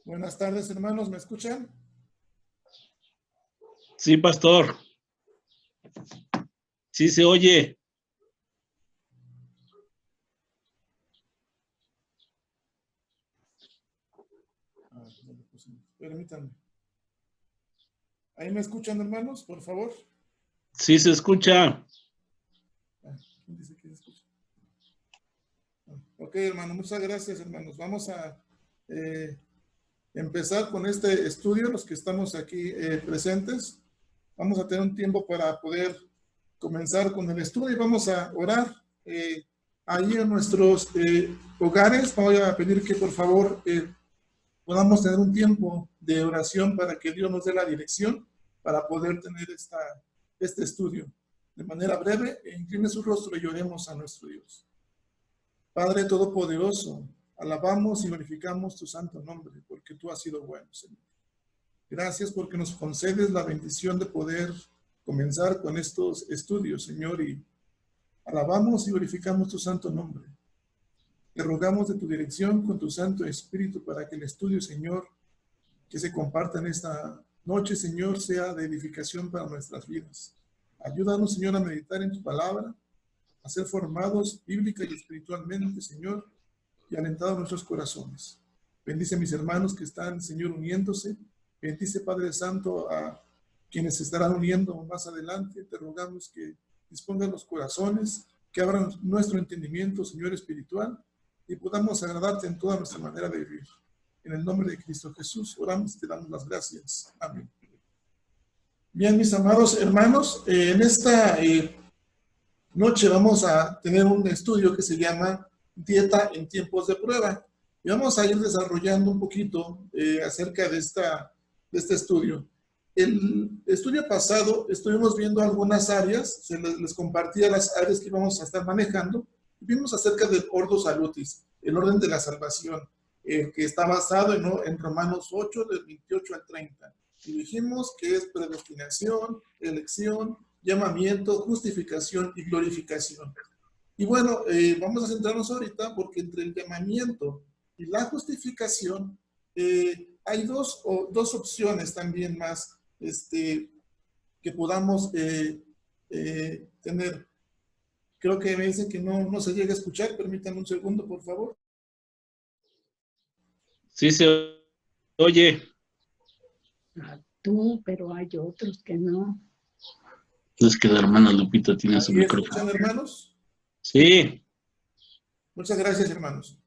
Buenas tardes, hermanos, ¿me escuchan? Sí, pastor. Sí se oye. Permítanme. ¿Ahí me escuchan, hermanos, por favor? Sí se escucha. ¿Quién dice que se escucha? Ok, hermano, muchas gracias, hermanos. Vamos a empezar con este estudio, los que estamos aquí presentes. Vamos a tener un tiempo para poder comenzar con el estudio y vamos a orar ahí en nuestros hogares. Voy a pedir que por favor podamos tener un tiempo de oración para que Dios nos dé la dirección para poder tener este estudio. De manera breve, incline su rostro y oremos a nuestro Dios. Padre Todopoderoso, alabamos y glorificamos tu santo nombre, porque tú has sido bueno, Señor. Gracias porque nos concedes la bendición de poder comenzar con estos estudios, Señor, y alabamos y glorificamos tu santo nombre. Te rogamos de tu dirección con tu Santo Espíritu para que el estudio, Señor, que se comparta en esta noche, Señor, sea de edificación para nuestras vidas. Ayúdanos, Señor, a meditar en tu palabra, a ser formados bíblica y espiritualmente, Señor, y alentados nuestros corazones. Bendice a mis hermanos que están, Señor, uniéndose. Bendice, Padre Santo, a quienes se estarán uniendo más adelante. Te rogamos que dispongan los corazones, que abran nuestro entendimiento, Señor, espiritual, y podamos agradarte en toda nuestra manera de vivir. En el nombre de Cristo Jesús, oramos y te damos las gracias. Amén. Bien, mis amados hermanos, en esta noche vamos a tener un estudio que se llama Dieta en tiempos de prueba. Y vamos a ir desarrollando un poquito acerca de este estudio. El estudio pasado estuvimos viendo algunas áreas, les compartía las áreas que íbamos a estar manejando. Vimos acerca del Ordo Salutis, el orden de la salvación, que está basado en Romanos 8, del 28 al 30. Y dijimos que es predestinación, elección, llamamiento, justificación y glorificación. Y bueno, vamos a centrarnos ahorita porque entre el llamamiento y la justificación hay dos opciones también más que podamos tener. Creo que me dicen que no se llega a escuchar. Permítanme un segundo, por favor. Sí se oye. Tú, pero hay otros que no. Es que la hermana Lupita tiene su micrófono. ¿Escuchan, hermanos? Sí. Muchas gracias, hermanos.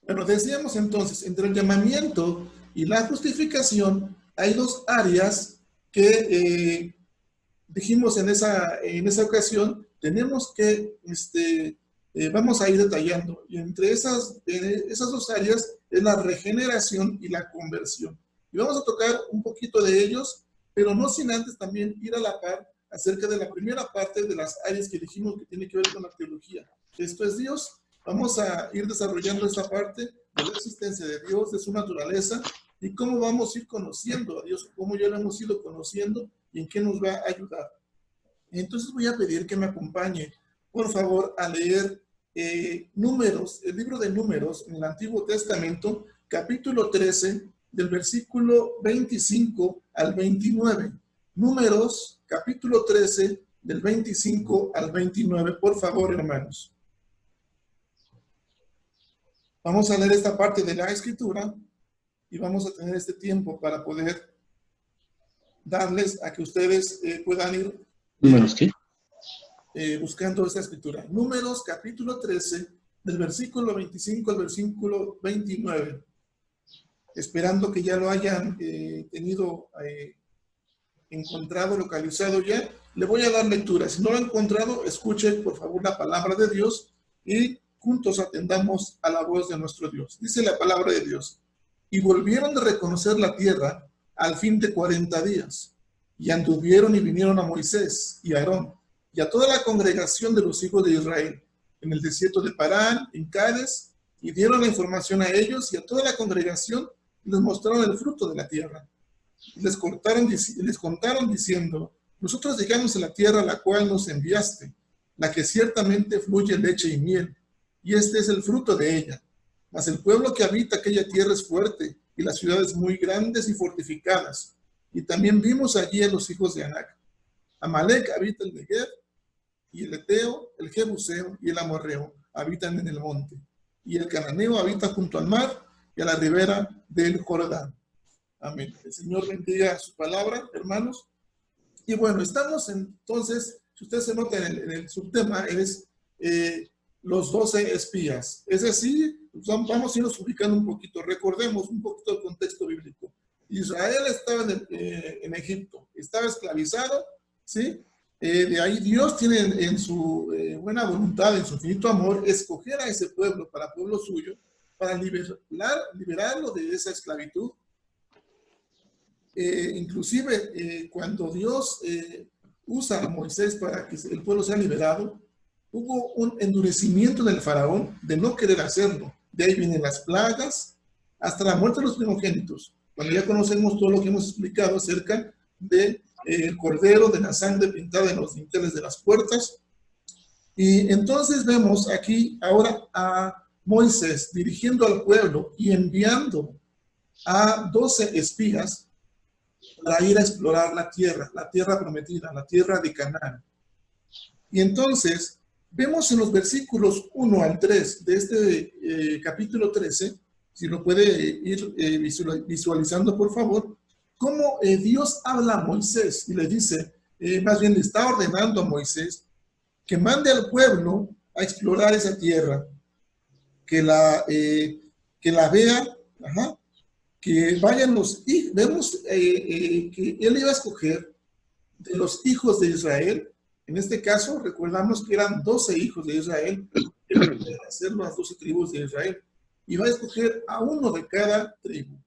Bueno, decíamos entonces, entre el llamamiento y la justificación hay dos áreas que dijimos en esa ocasión, tenemos que, vamos a ir detallando. Y entre esas dos áreas es la regeneración y la conversión. Y vamos a tocar un poquito de ellos, pero no sin antes también ir a la par acerca de la primera parte de las áreas que dijimos que tiene que ver con la teología. Esto es Dios. Vamos a ir desarrollando esta parte de la existencia de Dios, de su naturaleza, y cómo vamos a ir conociendo a Dios, cómo ya lo hemos ido conociendo y en qué nos va a ayudar. Entonces voy a pedir que me acompañe, por favor, a leer Números, el libro de Números en el Antiguo Testamento, capítulo 13, del versículo 25 al 29. Números, capítulo 13, del 25 al 29. Por favor, hermanos. Vamos a leer esta parte de la Escritura y vamos a tener este tiempo para poder darles a que ustedes puedan ir ¿Números qué? Buscando esta escritura. Números capítulo 13, del versículo 25 al versículo 29. Esperando que ya lo hayan tenido encontrado, localizado ya, le voy a dar lectura. Si no lo ha encontrado, escuche por favor la palabra de Dios y juntos atendamos a la voz de nuestro Dios. Dice la palabra de Dios: y volvieron de reconocer la tierra al fin de 40 días, y anduvieron y vinieron a Moisés y a Aarón y a toda la congregación de los hijos de Israel en el desierto de Parán, en Cádiz, y dieron la información a ellos y a toda la congregación, y les mostraron el fruto de la tierra. Y les contaron diciendo: nosotros llegamos a la tierra a la cual nos enviaste, la que ciertamente fluye leche y miel, y este es el fruto de ella. Mas el pueblo que habita aquella tierra es fuerte, y las ciudades muy grandes y fortificadas. Y también vimos allí a los hijos de Anac. Amalek habita el Negev, y el Eteo, el Jebuseo y el Amorreo habitan en el monte. Y el Cananeo habita junto al mar y a la ribera del Jordán. Amén. El Señor bendiga su palabra, hermanos. Y bueno, estamos entonces, si usted se nota en el subtema, es los 12 espías. Es decir, vamos a irnos ubicando un poquito, recordemos un poquito el contexto bíblico. Israel estaba en Egipto, estaba esclavizado, ¿sí? De ahí Dios tiene en su buena voluntad, en su infinito amor, escoger a ese pueblo para pueblo suyo, para liberarlo de esa esclavitud. Inclusive cuando Dios usa a Moisés para que el pueblo sea liberado, hubo un endurecimiento del faraón de no querer hacerlo. De ahí vienen las plagas hasta la muerte de los primogénitos. Cuando ya conocemos todo lo que hemos explicado acerca del cordero, de la sangre pintada en los dinteles de las puertas. Y entonces vemos aquí ahora a Moisés dirigiendo al pueblo y enviando a 12 espías para ir a explorar la tierra prometida, la tierra de Canaán. Y entonces vemos en los versículos 1 al 3 de este capítulo 13, si lo puede ir visualizando por favor, cómo Dios habla a Moisés y le dice, más bien le está ordenando a Moisés que mande al pueblo a explorar esa tierra, que la vea, que vayan los hijos. Vemos que él iba a escoger de los hijos de Israel. En este caso, recordamos que eran 12 hijos de Israel, que iban a ser las 12 tribus de Israel, y va a escoger a uno de cada tribu.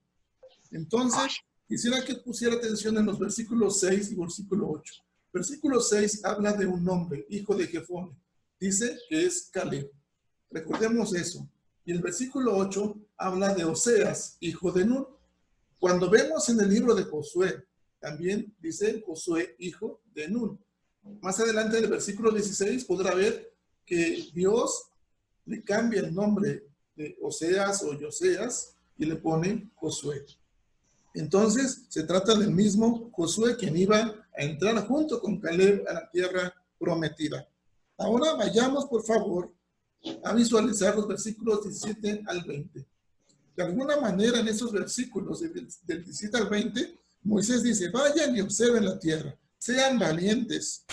Entonces, quisiera que pusiera atención en los versículos 6 y versículo 8. Versículo 6 habla de un hombre, hijo de Jefone. Dice que es Caleb. Recordemos eso. Y el versículo 8 habla de Oseas, hijo de Nun. Cuando vemos en el libro de Josué, también dice Josué, hijo de Nun. Más adelante en el versículo 16 podrá ver que Dios le cambia el nombre de Oseas o Yoseas y le pone Josué. Entonces se trata del mismo Josué quien iba a entrar junto con Caleb a la tierra prometida. Ahora vayamos por favor a visualizar los versículos 17 al 20. De alguna manera en esos versículos del 17 al 20, Moisés dice, vayan y observen la tierra, sean valientes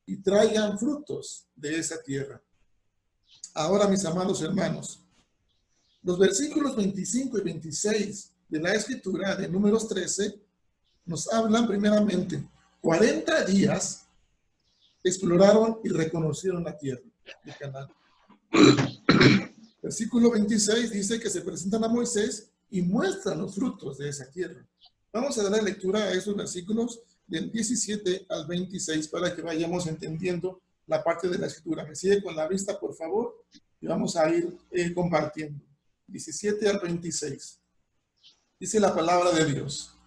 y traigan frutos de esa tierra. Ahora, mis amados hermanos, los versículos 25 y 26 de la escritura de Números 13 nos hablan primeramente, 40 días exploraron y reconocieron la tierra de Canaán. Versículo 26 dice que se presentan a Moisés y muestran los frutos de esa tierra. Vamos a dar lectura a esos versículos del 17 al 26 para que vayamos entendiendo la parte de la escritura. Me sigue con la vista, por favor, y vamos a ir compartiendo. 17 al 26. Dice la palabra de Dios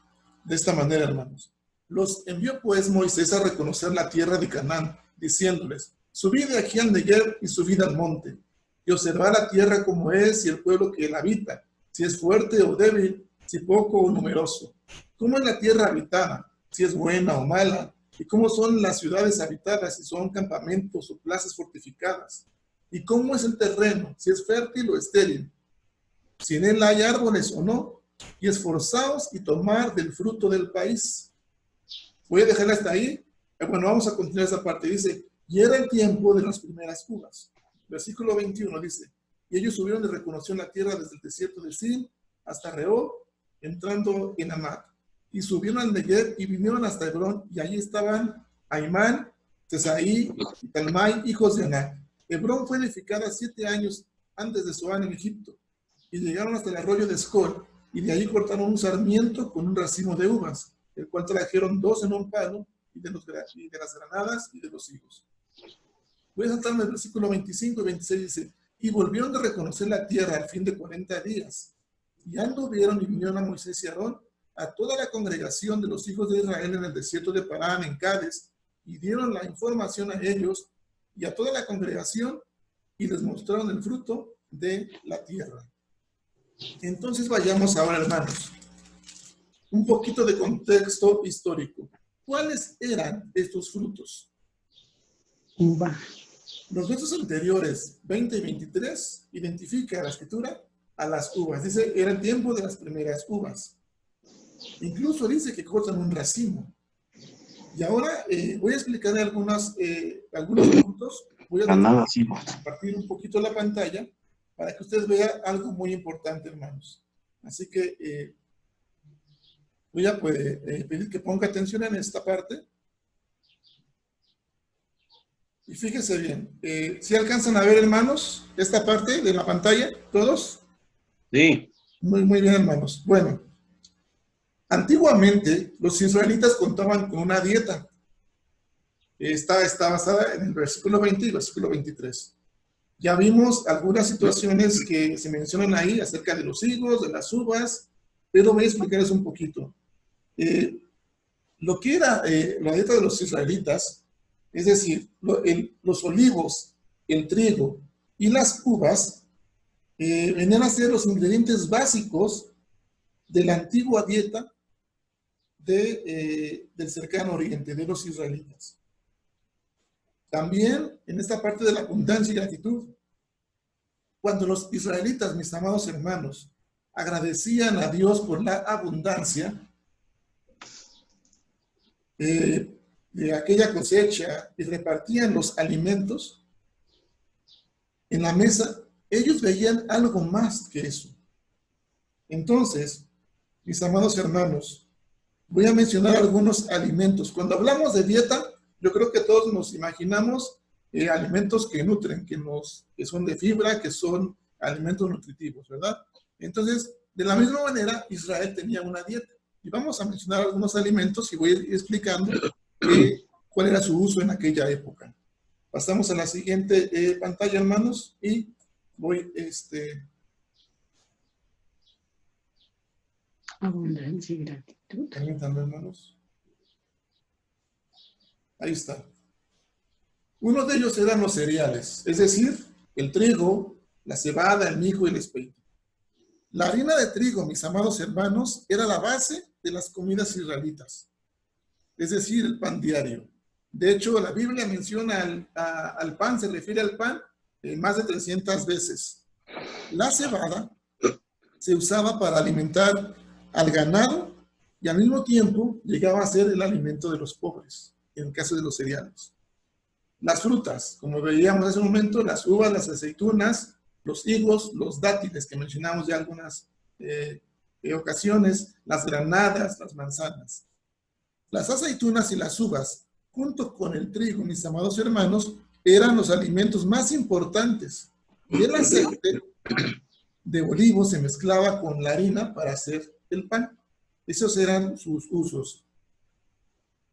de esta manera, hermanos. Los envió pues Moisés a reconocer la tierra de Canaán, diciéndoles, subid de aquí al Negev y subid al monte, y observad la tierra como es y el pueblo que la habita, si es fuerte o débil, si poco o numeroso. ¿Cómo es la tierra habitada? Si es buena o mala, y cómo son las ciudades habitadas, si son campamentos o plazas fortificadas, y cómo es el terreno, si es fértil o estéril, si en él hay árboles o no, y esforzaos y tomar del fruto del país. Voy a dejarla hasta ahí. Bueno, vamos a continuar esa parte. Dice, y era el tiempo de las primeras uvas. Versículo 21 dice, y ellos subieron y reconocieron la tierra desde el desierto de Sin hasta Rehob, entrando en Amat. Y subieron al Negev y vinieron hasta Hebrón, y allí estaban Aimán, Tesaí y Talmai, hijos de Anac. Hebrón fue edificada 7 años antes de Zoán en Egipto, y llegaron hasta el arroyo de Escol, y de allí cortaron un sarmiento con un racimo de uvas, el cual trajeron 2 en un palo, y de las granadas y de los higos. Voy a saltarme el versículo 25 y 26, dice, y volvieron de reconocer la tierra al fin de 40 días, y anduvieron y vinieron a Moisés y Aarón, a toda la congregación de los hijos de Israel en el desierto de Parán, en Cádiz, y dieron la información a ellos y a toda la congregación, y les mostraron el fruto de la tierra. Entonces vayamos ahora, hermanos, un poquito de contexto histórico. ¿Cuáles eran estos frutos? Uva. Los versos anteriores, 20 y 23, identifica la escritura a las uvas. Dice, era el tiempo de las primeras uvas. Incluso dice que cortan un racimo. Y ahora voy a explicar algunos puntos. Voy a compartir un poquito la pantalla para que ustedes vean algo muy importante, hermanos. Así que voy a pedir que ponga atención en esta parte. Y fíjense bien, ¿sí alcanzan a ver, hermanos, esta parte de la pantalla? ¿Todos? Sí. Muy bien, hermanos. Bueno, antiguamente los israelitas contaban con una dieta. Esta está basada en el versículo 20 y el versículo 23. Ya vimos algunas situaciones que se mencionan ahí acerca de los higos, de las uvas, pero voy a explicarles un poquito. Lo que era la dieta de los israelitas, es decir, los olivos, el trigo y las uvas, venían a ser los ingredientes básicos de la antigua dieta del cercano oriente, de los israelitas. También en esta parte de la abundancia y gratitud, cuando los israelitas, mis amados hermanos, agradecían a Dios por la abundancia de aquella cosecha y repartían los alimentos en la mesa, ellos veían algo más que eso. Entonces, mis amados hermanos, voy a mencionar algunos alimentos. Cuando hablamos de dieta, yo creo que todos nos imaginamos alimentos que nutren, que son de fibra, que son alimentos nutritivos, ¿verdad? Entonces, de la misma manera, Israel tenía una dieta. Y vamos a mencionar algunos alimentos y voy a ir explicando cuál era su uso en aquella época. Pasamos a la siguiente pantalla, hermanos, y voy, Abundancia y gratitud. Permítanme, hermanos. Ahí está. Uno de ellos eran los cereales, es decir, el trigo, la cebada, el mijo y el espejo. La harina de trigo, mis amados hermanos, era la base de las comidas israelitas, es decir, el pan diario. De hecho, la Biblia menciona al pan, se refiere al pan más de 300 veces. La cebada se usaba para alimentar al ganado y al mismo tiempo llegaba a ser el alimento de los pobres, en el caso de los cereales. Las frutas, como veíamos hace un momento, las uvas, las aceitunas, los higos, los dátiles, que mencionamos ya algunas ocasiones, las granadas, las manzanas. Las aceitunas y las uvas, junto con el trigo, mis amados hermanos, eran los alimentos más importantes. Y el aceite de olivo se mezclaba con la harina para hacer el pan. Esos eran sus usos.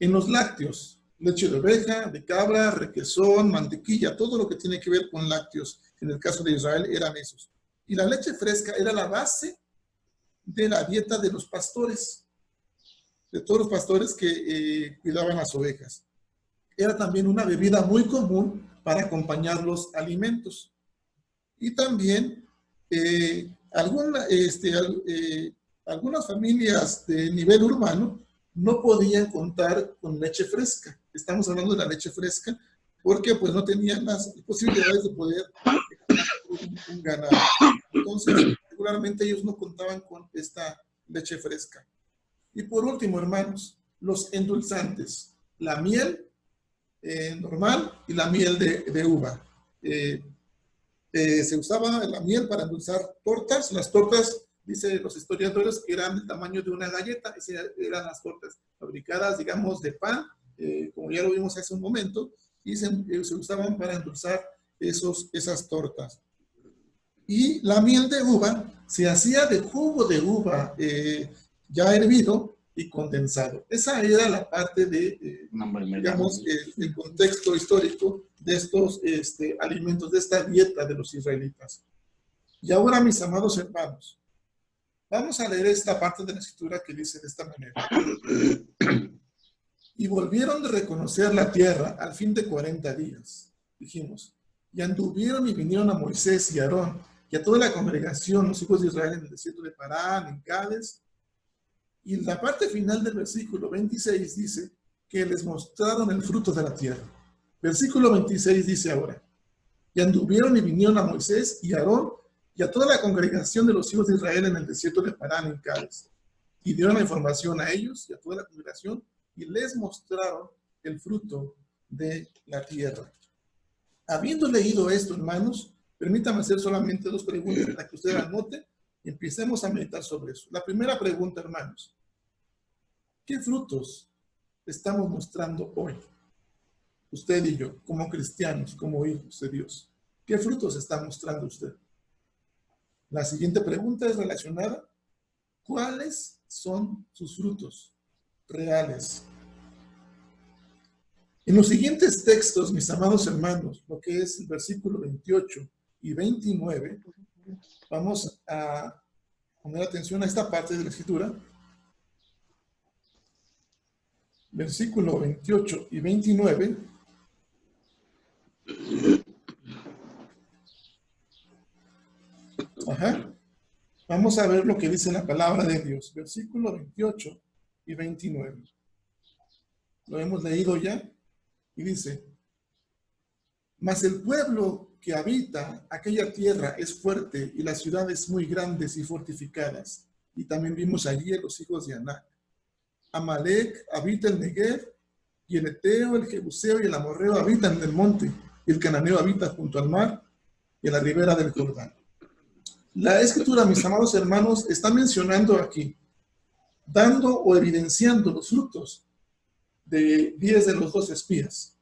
En los lácteos, leche de oveja, de cabra, requesón, mantequilla, todo lo que tiene que ver con lácteos, en el caso de Israel, eran esos. Y la leche fresca era la base de la dieta de los pastores, de todos los pastores que cuidaban las ovejas. Era también una bebida muy común para acompañar los alimentos. Y también algunas familias de nivel urbano no podían contar con leche fresca. Estamos hablando de la leche fresca porque pues no tenían las posibilidades de poder un ganado. Entonces, regularmente ellos no contaban con esta leche fresca. Y por último, hermanos, los endulzantes, la miel normal y la miel de uva. Se usaba la miel para endulzar tortas. Las tortas, dicen los historiadores, que eran del tamaño de una galleta. Esas eran las tortas fabricadas, digamos, de pan, como ya lo vimos hace un momento, y se usaban para endulzar esas tortas. Y la miel de uva se hacía de jugo de uva ya hervido y condensado. Esa era la parte de, digamos, el contexto histórico de estos alimentos, de esta dieta de los israelitas. Y ahora, mis amados hermanos, vamos a leer esta parte de la escritura que dice de esta manera. Y volvieron de reconocer la tierra al fin de 40 días, dijimos, y anduvieron y vinieron a Moisés y Aarón, y a toda la congregación, los hijos de Israel en el desierto de Parán, en Cádiz. Y la parte final del versículo 26 dice que les mostraron el fruto de la tierra. Versículo 26 dice ahora, y anduvieron y vinieron a Moisés y a Aarón y a toda la congregación de los hijos de Israel en el desierto de Parán, en Cádiz. Y dieron la información a ellos y a toda la congregación y les mostraron el fruto de la tierra. Habiendo leído esto, hermanos, permítame hacer solamente dos preguntas para que usted anote y empecemos a meditar sobre eso. La primera pregunta, hermanos, ¿qué frutos estamos mostrando hoy? Usted y yo, como cristianos, como hijos de Dios. ¿Qué frutos está mostrando usted? La siguiente pregunta es relacionada. ¿Cuáles son sus frutos reales? En los siguientes textos, mis amados hermanos, lo que es el versículo 28 y 29, vamos a poner atención a esta parte de la escritura. Versículo 28 y 29. Vamos a ver lo que dice la palabra de Dios. Versículo 28 y 29. Lo hemos leído ya. Y dice, mas el pueblo que habita aquella tierra es fuerte y las ciudades muy grandes y fortificadas. Y también vimos allí a los hijos de Anac. Amalek habita el Negev, y el Eteo, el Jebuseo y el Amorreo habitan en el monte, y el Cananeo habita junto al mar y en la ribera del Jordán. La escritura, mis amados hermanos, está mencionando aquí, dando o evidenciando los frutos de 10 de los 12 espías.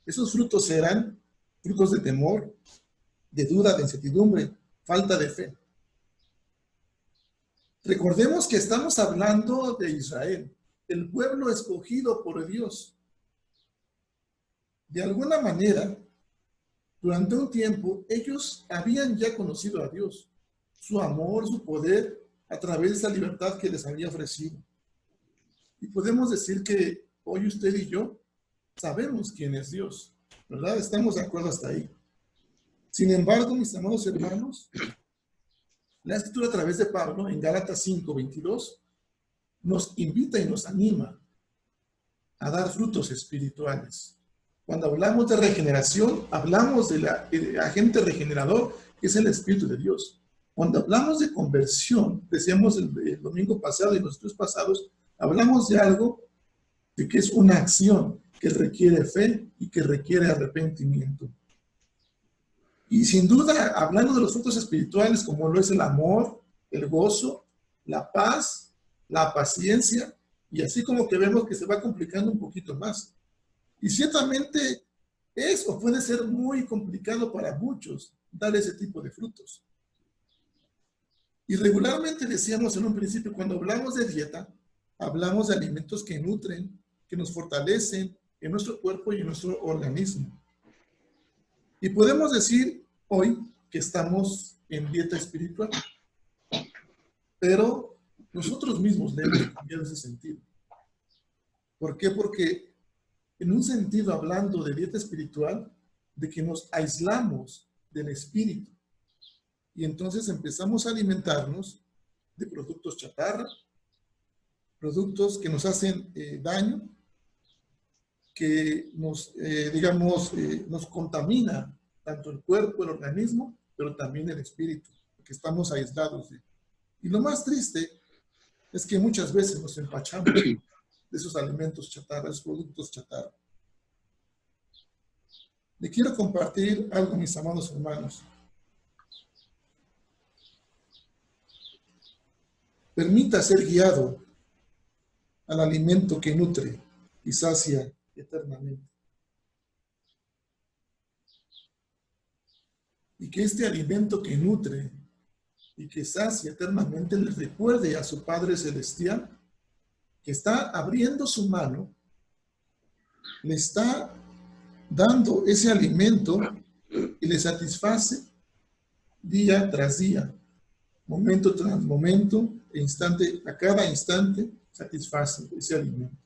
Esos frutos serán frutos de temor, de duda, de incertidumbre, falta de fe. Recordemos que estamos hablando de Israel, el pueblo escogido por Dios. De alguna manera, durante un tiempo, ellos habían ya conocido a Dios, su amor, su poder, a través de esa libertad que les había ofrecido. Y podemos decir que hoy usted y yo sabemos quién es Dios, ¿verdad? Estamos de acuerdo hasta ahí. Sin embargo, mis amados hermanos, la escritura a través de Pablo, en Gálatas 5:22, nos invita y nos anima a dar frutos espirituales. Cuando hablamos de regeneración, hablamos del agente regenerador, que es el Espíritu de Dios. Cuando hablamos de conversión, decíamos el domingo pasado y los estudios pasados, hablamos de algo de que es una acción que requiere fe y que requiere arrepentimiento. Y sin duda, hablando de los frutos espirituales, como lo es el amor, el gozo, la paz, la paciencia, y así como que vemos que se va complicando un poquito más. Y ciertamente es o puede ser muy complicado para muchos dar ese tipo de frutos. Y regularmente decíamos en un principio, cuando hablamos de dieta, hablamos de alimentos que nutren, que nos fortalecen en nuestro cuerpo y en nuestro organismo. Y podemos decir hoy que estamos en dieta espiritual, pero nosotros mismos debemos cambiar ese sentido. ¿Por qué? Porque en un sentido, hablando de dieta espiritual, de que nos aislamos del espíritu y entonces empezamos a alimentarnos de productos chatarra, productos que nos hacen daño, que nos, nos contamina tanto el cuerpo, el organismo, pero también el espíritu, porque estamos aislados de. Y lo más triste es que muchas veces nos empachamos de esos alimentos chatarra, esos productos chatarra. Le quiero compartir algo, mis amados hermanos. Permita ser guiado al alimento que nutre y sacia eternamente. Y que este alimento que nutre y que sacia eternamente le recuerde a su Padre Celestial que está abriendo su mano, le está dando ese alimento y le satisface día tras día, momento tras momento, instante a cada instante, satisface ese alimento.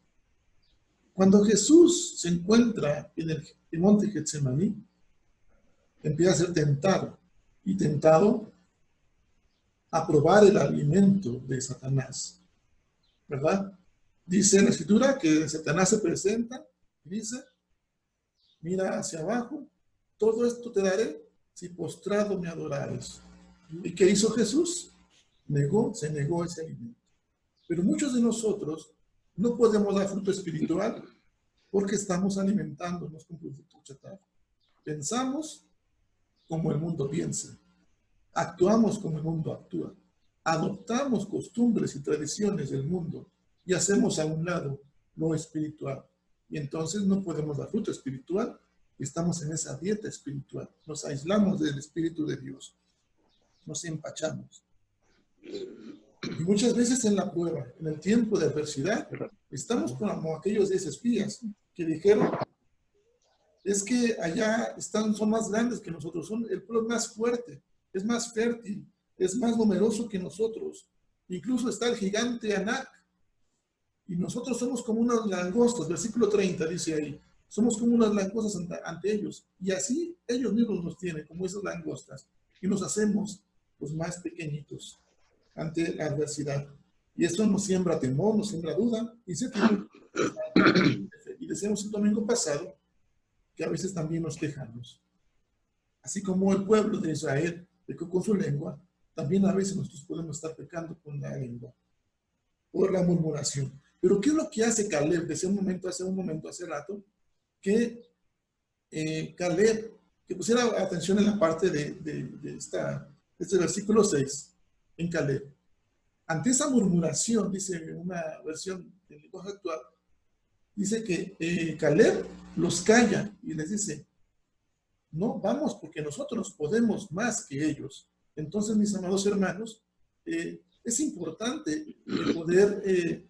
Cuando Jesús se encuentra en el monte Getsemaní, empieza a ser tentado, y tentado a probar el alimento de Satanás, ¿verdad? Dice en la Escritura que Satanás se presenta y dice, mira hacia abajo, todo esto te daré si postrado me adorares. ¿Y qué hizo Jesús? Se negó ese alimento. Pero muchos de nosotros no podemos dar fruto espiritual porque estamos alimentándonos con productos chatarra. Pensamos como el mundo piensa. Actuamos como el mundo actúa. Adoptamos costumbres y tradiciones del mundo y hacemos a un lado lo espiritual. Y entonces no podemos dar fruto espiritual. Estamos en esa dieta espiritual. Nos aislamos del Espíritu de Dios. Nos empachamos. Y muchas veces en la prueba, en el tiempo de adversidad, estamos como aquellos 10 espías que dijeron, es que allá son más grandes que nosotros, el pueblo más fuerte, es más fértil, es más numeroso que nosotros. Incluso está el gigante Anak. Y nosotros somos como unas langostas, versículo 30 dice ahí, somos como unas langostas ante ellos. Y así ellos mismos nos tienen, como esas langostas. Y nos hacemos los más pequeñitos ante la adversidad. Y esto nos siembra temor, nos siembra duda. Y decíamos el domingo pasado que a veces también nos quejamos. Así como el pueblo de Israel pecó con su lengua, también a veces nosotros podemos estar pecando con la lengua, por la murmuración. Pero ¿qué es lo que hace Caleb? Hace rato, que Caleb, que pusiera atención en la parte de este versículo 6, en Caleb. Ante esa murmuración, dice una versión del lenguaje actual, dice que Caleb los calla y les dice, no, vamos porque nosotros podemos más que ellos. Entonces, mis amados hermanos, es importante poder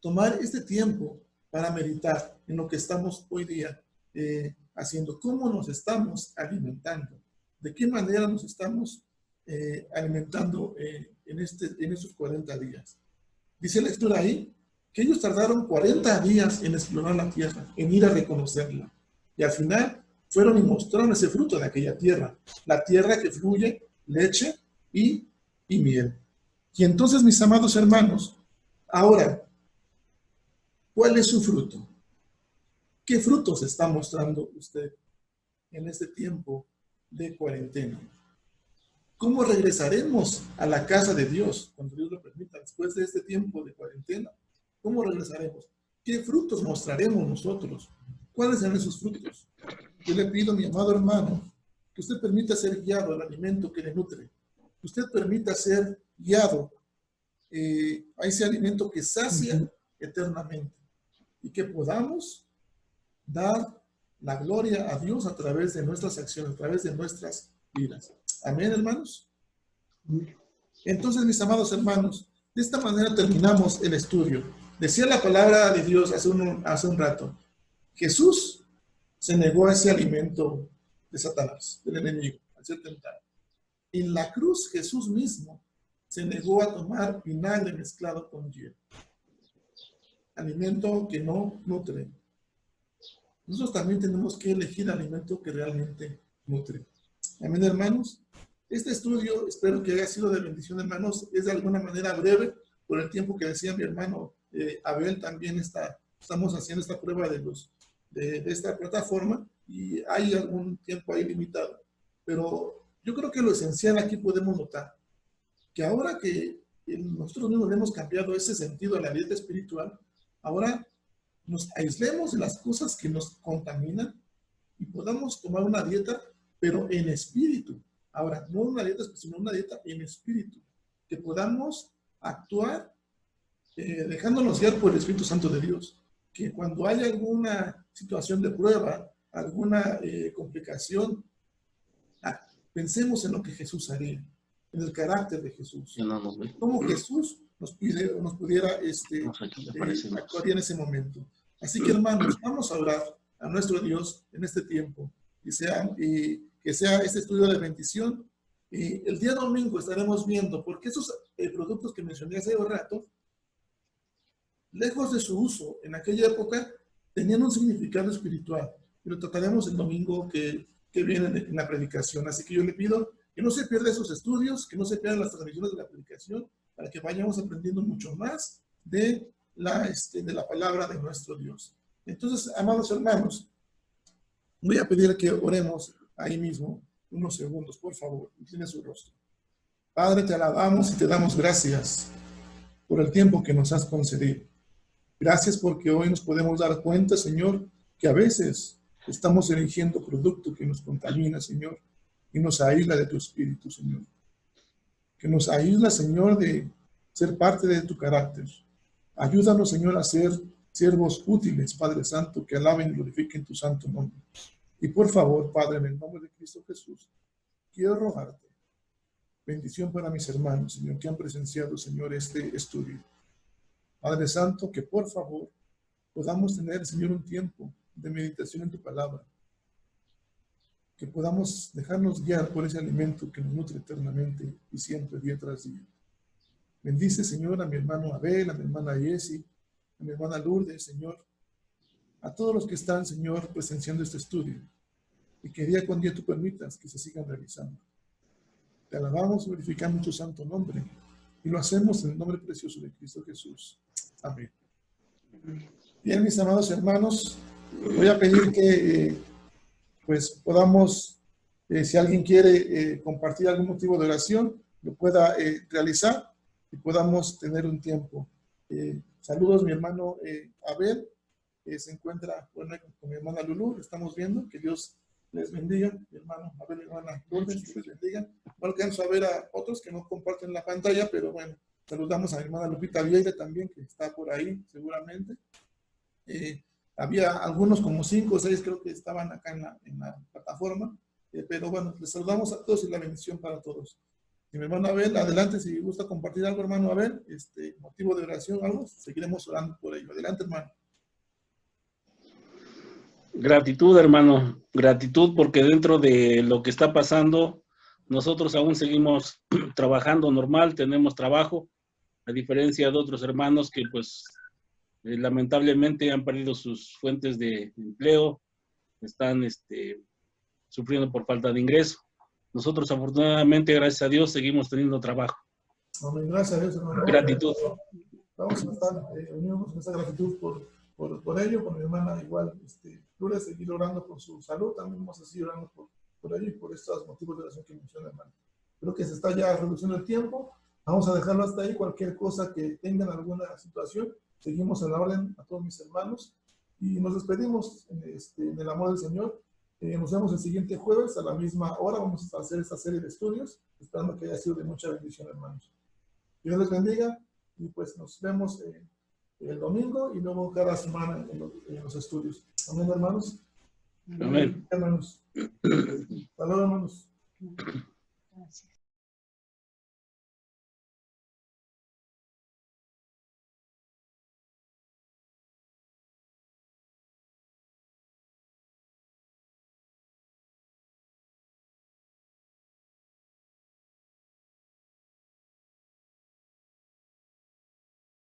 tomar este tiempo para meditar en lo que estamos hoy día haciendo, cómo nos estamos alimentando, de qué manera nos estamos alimentando en estos 40 días. Dice la lectura ahí que ellos tardaron 40 días en explorar la tierra, en ir a reconocerla. Y al final fueron y mostraron ese fruto de aquella tierra, la tierra que fluye leche y miel. Y entonces, mis amados hermanos, ahora, ¿cuál es su fruto? ¿Qué frutos está mostrando usted en este tiempo de cuarentena? ¿Cómo regresaremos a la casa de Dios cuando Dios lo permita después de este tiempo de cuarentena? ¿Cómo regresaremos? ¿Qué frutos mostraremos nosotros? ¿Cuáles serán esos frutos? Yo le pido, mi amado hermano, que usted permita ser guiado al alimento que le nutre. Que usted permita ser guiado a ese alimento que sacia eternamente. Y que podamos dar la gloria a Dios a través de nuestras acciones, a través de nuestras vidas. Amén, hermanos. Entonces, mis amados hermanos, de esta manera terminamos el estudio. Decía la palabra de Dios hace un rato. Jesús se negó a ese alimento de Satanás, del enemigo, al ser tentado. En la cruz, Jesús mismo se negó a tomar vinagre mezclado con hielo. Alimento que no nutre. Nosotros también tenemos que elegir alimento que realmente nutre. Amén, hermanos. Este estudio, espero que haya sido de bendición, hermanos. Es de alguna manera breve, por el tiempo que decía mi hermano Abel, también estamos haciendo esta prueba de esta plataforma y hay algún tiempo ahí limitado. Pero yo creo que lo esencial aquí podemos notar que ahora que nosotros mismos hemos cambiado ese sentido a la dieta espiritual, ahora nos aislemos de las cosas que nos contaminan y podamos tomar una dieta, pero en espíritu. Ahora, no una dieta, sino una dieta en espíritu. Que podamos actuar dejándonos guiar por el Espíritu Santo de Dios. Que cuando haya alguna situación de prueba, alguna complicación, pensemos en lo que Jesús haría, en el carácter de Jesús. Cómo Jesús nos pudiera actuar en ese momento. Así que, hermanos, vamos a orar a nuestro Dios en este tiempo y que sea este estudio de bendición. Y el día domingo estaremos viendo, porque esos productos que mencioné hace un rato, lejos de su uso en aquella época, tenían un significado espiritual. Y lo trataremos el domingo que viene en la predicación. Así que yo le pido Que no se pierdan esos estudios, que no se pierdan las transmisiones de la predicación, para que vayamos aprendiendo mucho más de la palabra de nuestro Dios. Entonces, amados hermanos, voy a pedir que oremos ahí mismo, unos segundos, por favor, incline su rostro. Padre, te alabamos y te damos gracias por el tiempo que nos has concedido. Gracias porque hoy nos podemos dar cuenta, Señor, que a veces estamos eligiendo producto que nos contamina, Señor, y nos aísla de tu espíritu, Señor. Que nos aísla, Señor, de ser parte de tu carácter. Ayúdanos, Señor, a ser siervos útiles, Padre Santo, que alaben y glorifiquen tu santo nombre. Y por favor, Padre, en el nombre de Cristo Jesús, quiero rogarte bendición para mis hermanos, Señor, que han presenciado, Señor, este estudio. Padre Santo, que por favor podamos tener, Señor, un tiempo de meditación en tu palabra. Que podamos dejarnos guiar por ese alimento que nos nutre eternamente y siempre, día tras día. Bendice, Señor, a mi hermano Abel, a mi hermana Yesi, a mi hermana Lourdes, Señor, a todos los que están, Señor, presenciando este estudio, y que día con día tú permitas que se sigan realizando. Te alabamos y glorificamos tu santo nombre, y lo hacemos en el nombre precioso de Cristo Jesús. Amén. Bien, mis amados hermanos, voy a pedir que pues podamos, si alguien quiere compartir algún motivo de oración, lo pueda realizar y podamos tener un tiempo. Saludos, mi hermano Abel, se encuentra bueno, con mi hermana Lulú, estamos viendo, que Dios les bendiga, mi hermano Abel, mi hermana Lourdes, que les bendiga. No alcanzo a ver a otros que no comparten la pantalla, pero bueno, saludamos a mi hermana Lupita Vieira también, que está por ahí seguramente. Había algunos, como 5 o 6 creo que estaban acá en la plataforma, pero bueno, les saludamos a todos y la bendición para todos. Y mi hermano Abel, adelante, si gusta compartir algo, hermano Abel, motivo de oración, algo, seguiremos orando por ello. Adelante, hermano. Gratitud, hermano, gratitud porque dentro de lo que está pasando, nosotros aún seguimos trabajando normal, tenemos trabajo, a diferencia de otros hermanos que pues lamentablemente han perdido sus fuentes de empleo, están sufriendo por falta de ingreso. Nosotros afortunadamente, gracias a Dios, seguimos teniendo trabajo. Amén, gracias a Dios, hermano. Gratitud. Vamos a estar unidos en esa gratitud por ello, con mi hermana igual, Lourdes, seguir orando por su salud, también vamos a seguir orando por ello y por estos motivos de oración que menciona, hermano. Creo que se está ya reduciendo el tiempo, vamos a dejarlo hasta ahí, cualquier cosa que tengan alguna situación, seguimos en la orden a todos mis hermanos y nos despedimos en el amor del Señor. Nos vemos el siguiente jueves a la misma hora, vamos a hacer esta serie de estudios, esperando que haya sido de mucha bendición, hermanos. Dios les bendiga y pues nos vemos el domingo y luego cada semana en los estudios. Amén, hermanos. Amén. Hermanos. Hasta luego, hermanos. Gracias.